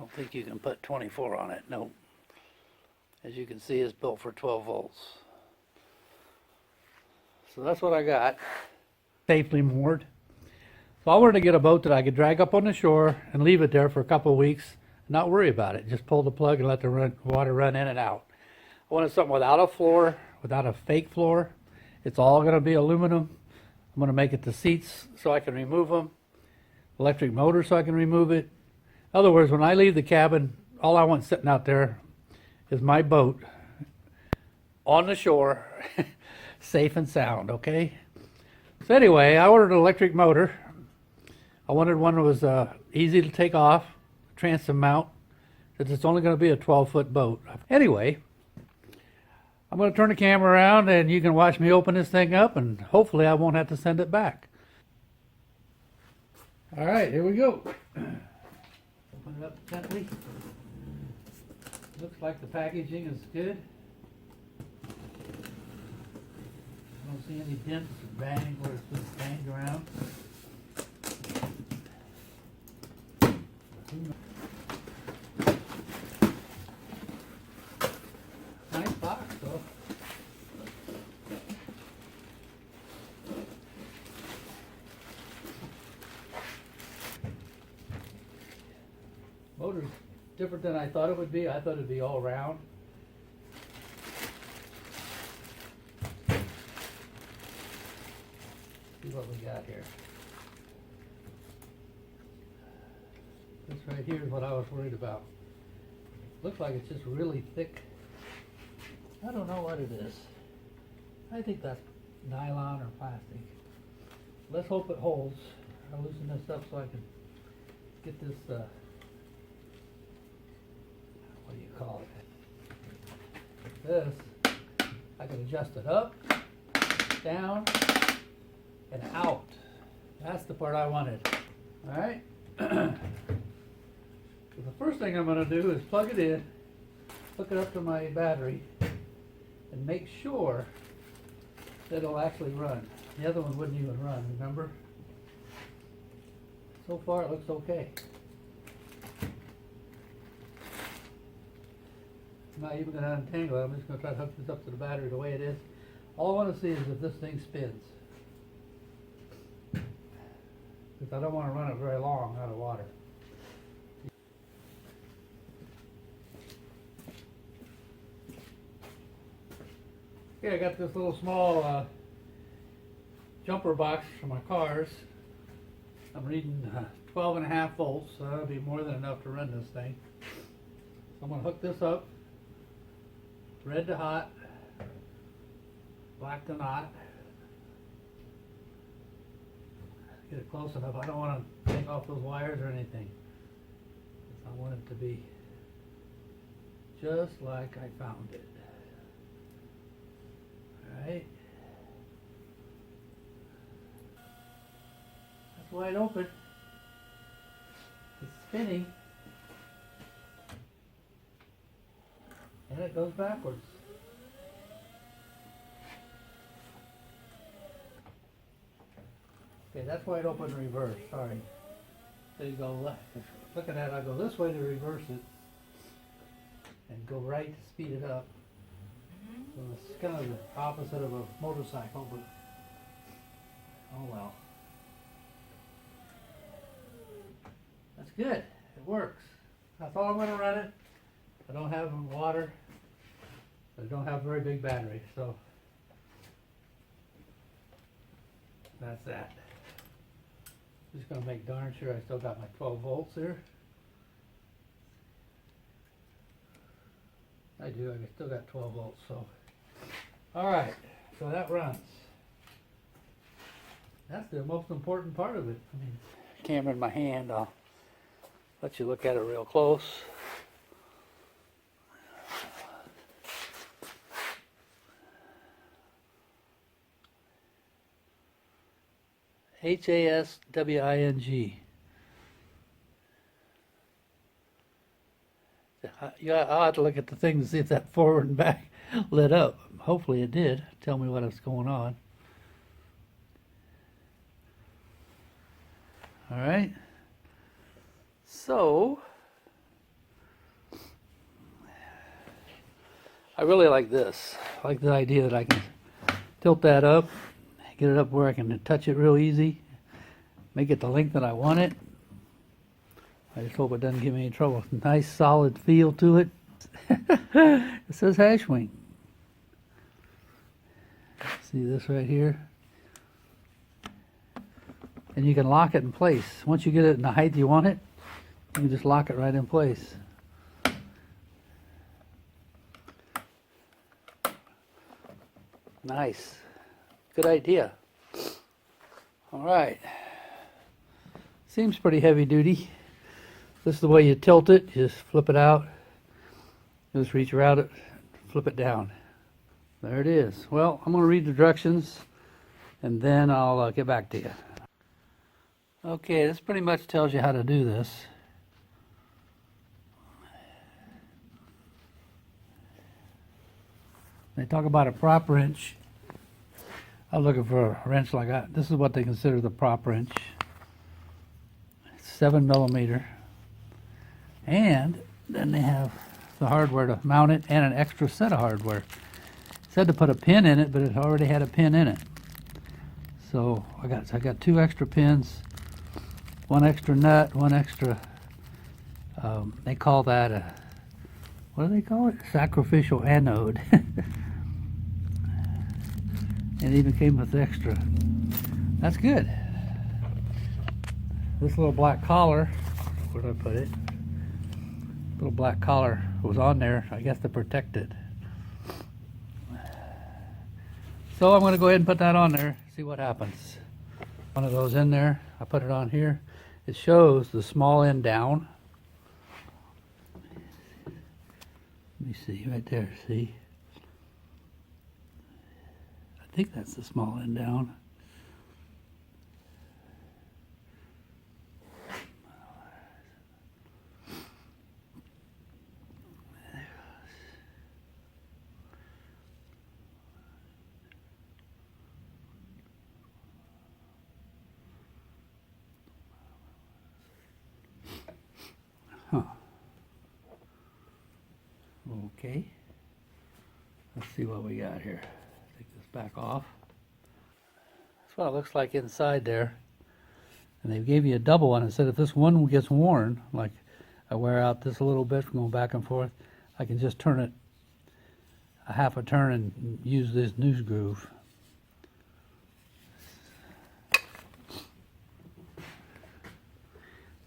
don't think you can put 24 on it. No. As you can see, it's built for 12 volts. So that's what I got. Safely moored. So I wanted to get a boat that I could drag up on the shore and leave it there for a couple of weeks and not worry about it. Just pull the plug and let the water run in and out. I wanted something without a floor, without a fake floor. It's all going to be aluminum. I'm going to make it the seats so I can remove them. Electric motor so I can remove it. In other words, when I leave the cabin, all I want sitting out there is my boat on the shore, safe and sound, okay? So anyway, I ordered an electric motor. I wanted one that was easy to take off, transom mount, because it's only going to be a 12-foot boat. Anyway, I'm going to turn the camera around and you can watch me open this thing up, and hopefully I won't have to send it back. All right, here we go. Open it up gently. Looks like the packaging is good. I don't see any dents or bang where it's been banged around. Nice box though. Motor's different than I thought it would be. I thought it'd be all round. See what we got here. This right here is what I was worried about. Looks like it's just really thick. I don't know what it is. I think that's nylon or plastic. Let's hope it holds. I'll loosen this up so I can get this, what do you call it? This, I can adjust it up, down, and out. That's the part I wanted. All right? So the first thing I'm going to do is plug it in, hook it up to my battery, and make sure that it'll actually run. The other one wouldn't even run, remember? So far it looks okay. I'm not even going to untangle it. I'm just going to try to hook this up to the battery the way it is. All I want to see is if this thing spins. Because I don't want to run it very long out of water. Okay, I got this little small jumper box for my cars. I'm reading 12.5 volts, so that'll be more than enough to run this thing. So I'm going to hook this up, red to hot, black to not. Get it close enough. I don't want to take off those wires or anything. I want it to be just like I found it. Alright. That's wide open. It's spinning. And it goes backwards. Okay, that's wide open in reverse, sorry. There you go left. Looking at it, I go this way to reverse it. And go right to speed it up. So it's kind of the opposite of a motorcycle, but oh well. That's good. It works. That's all I'm going to run it. I don't have water. I don't have a very big battery, so that's that. Just going to make darn sure I still got my 12 volts there. I do. I still got 12 volts, so. Alright, so that runs. That's the most important part of it. I mean, camera in my hand, I'll let you look at it real close. Haswing. Yeah, I'll have to look at the thing to see if that forward and back lit up. Hopefully it did. Tell me what's going on. All right. So I really like this. I like the idea that I can tilt that up, get it up where I can touch it real easy, make it the length that I want it. I just hope it doesn't give me any trouble. Nice solid feel to it. It says Haswing. See this right here? And you can lock it in place. Once you get it in the height you want it, you can just lock it right in place. Nice. Good idea. All right. Seems pretty heavy duty. This is the way you tilt it. You just flip it out. Just reach around it, flip it down. There it is. Well, I'm going to read the directions and then I'll get back to you. Okay, this pretty much tells you how to do this. They talk about a prop wrench. I was looking for a wrench like that. This is what they consider the prop wrench. It's 7mm. And then they have the hardware to mount it and an extra set of hardware. It said to put a pin in it, but it already had a pin in it. So I got 2 extra pins, 1 extra nut, 1 extra, they call that a, what do they call it? Sacrificial anode. And it even came with extra. That's good. This little black collar, where did I put it? Little black collar was on there, I guess, to protect it. So I'm going to go ahead and put that on there, see what happens. One of those in there, I put it on here. It shows the small end down. Let me see, right there, see? I think that's the small end down. Huh. Okay. Let's see what we got here. Take this back off. That's what it looks like inside there. And they gave you a double one and said if this one gets worn, like I wear out this a little bit from going back and forth, I can just turn it a half a turn and use this noose groove.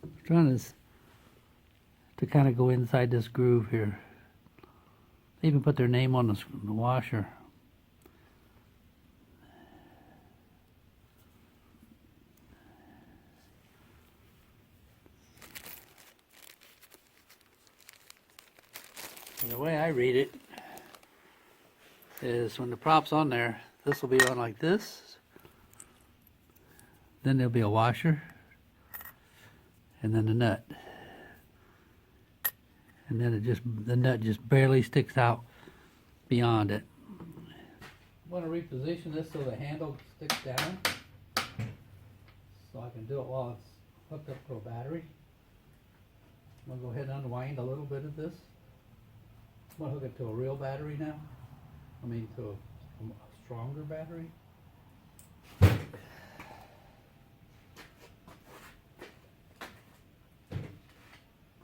I'm trying to kind of go inside this groove here. They even put their name on the washer. And the way I read it is when the prop's on there, this will be on like this. Then there'll be a washer. And then the nut. And then the nut just barely sticks out beyond it. I want to reposition this so the handle sticks down. So I can do it while it's hooked up to a battery. I'm going to go ahead and unwind a little bit of this. I'm going to hook it to a real battery now. I mean to a stronger battery.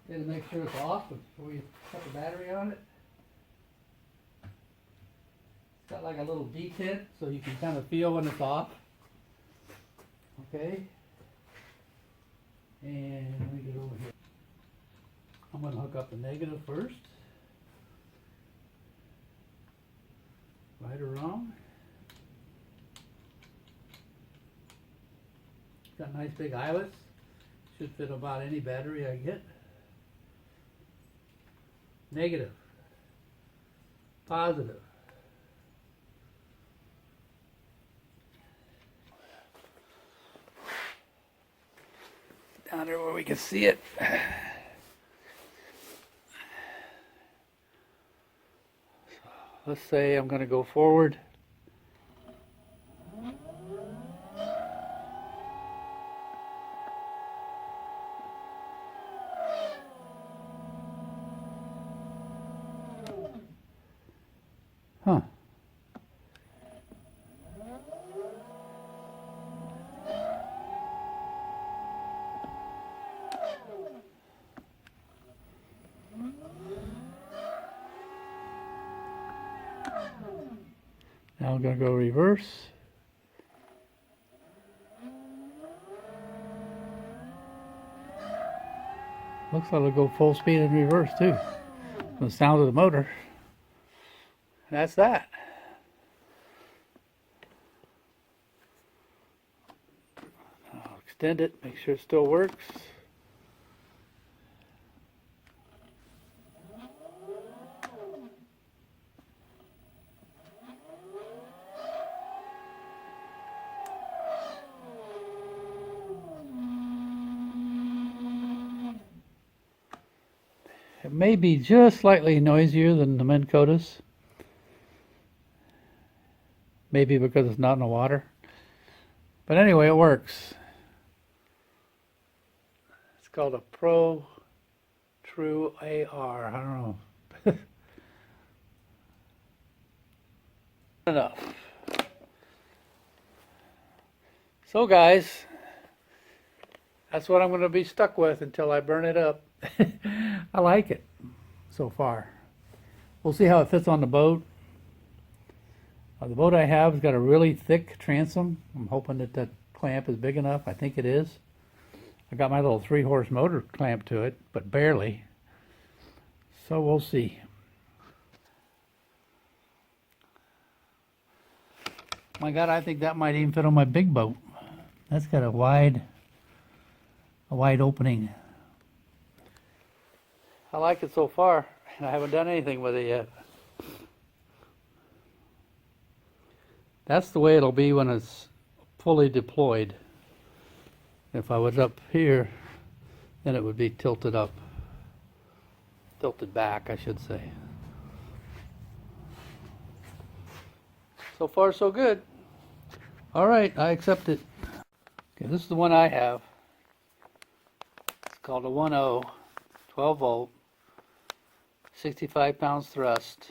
To make sure it's off before you put the battery on it. It's got like a little detent so you can kind of feel when it's off. Okay. And let me get over here. I'm going to hook up the negative first. Right or wrong. It's got nice big eyelets. Should fit about any battery I get. Negative, positive. Down there where we can see it. Let's say I'm going to go forward. Now I'm going to go reverse. Looks like it'll go full speed in reverse too. The sound of the motor. And that's that. I'll extend it, make sure it still works. It may be just slightly noisier than the Minn Kotas. Maybe because it's not in the water. But anyway, it works. It's called a Pro True AR. I don't know. Enough. So guys, that's what I'm going to be stuck with until I burn it up. I like it so far. We'll see how it fits on the boat. The boat I have has got a really thick transom. I'm hoping that that clamp is big enough. I think it is. I got my little 3-horse motor clamped to it, but barely. So we'll see. My God, I think that might even fit on my big boat. That's got a wide opening. I like it so far, and I haven't done anything with it yet. That's the way it'll be when it's fully deployed. If I was up here, then it would be tilted up. Tilted back, I should say. So far, so good. All right, I accept it. Okay, this is the one I have. It's called a 1.0, 12 volt, 65 pounds thrust.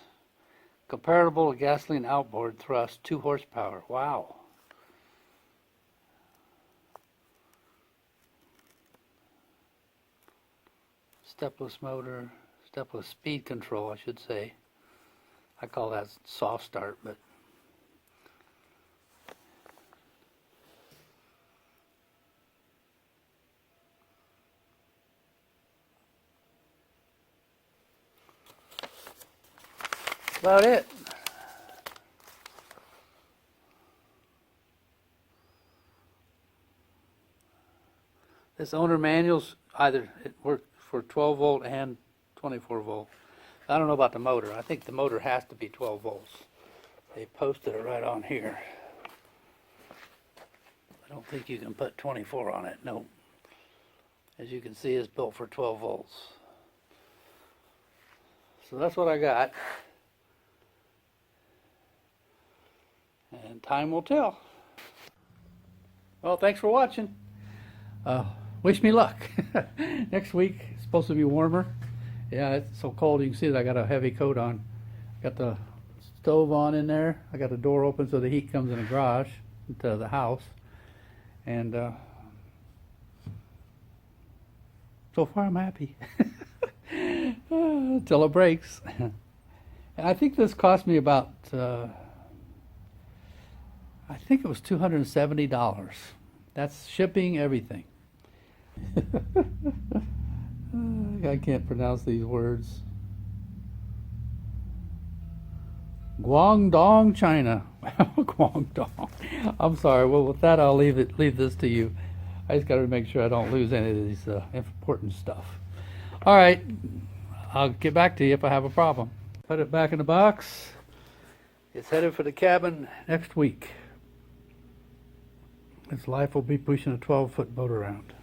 Comparable to gasoline outboard thrust, 2 horsepower. Wow. Stepless motor, stepless speed control, I should say. I call that soft start, but about it. This owner manual's either it works for 12 volt and 24 volt. I don't know about the motor. I think the motor has to be 12 volts. They posted it right on here. I don't think you can put 24 on it. No. As you can see, it's built for 12 volts. So that's what I got. And time will tell. Well, thanks for watching. Wish me luck. Next week, it's supposed to be warmer. Yeah, it's so cold you can see that I got a heavy coat on. Got the stove on in there. I got the door open so the heat comes in the garage into the house. And so far I'm happy. Until it breaks. And I think this cost me about I think it was $270. That's shipping, everything. I can't pronounce these words. Guangdong, China. Guangdong. I'm sorry. Well, with that, I'll leave this to you. I just got to make sure I don't lose any of these important stuff. All right. I'll get back to you if I have a problem. Put it back in the box. It's headed for the cabin next week. Its life will be pushing a 12-foot boat around.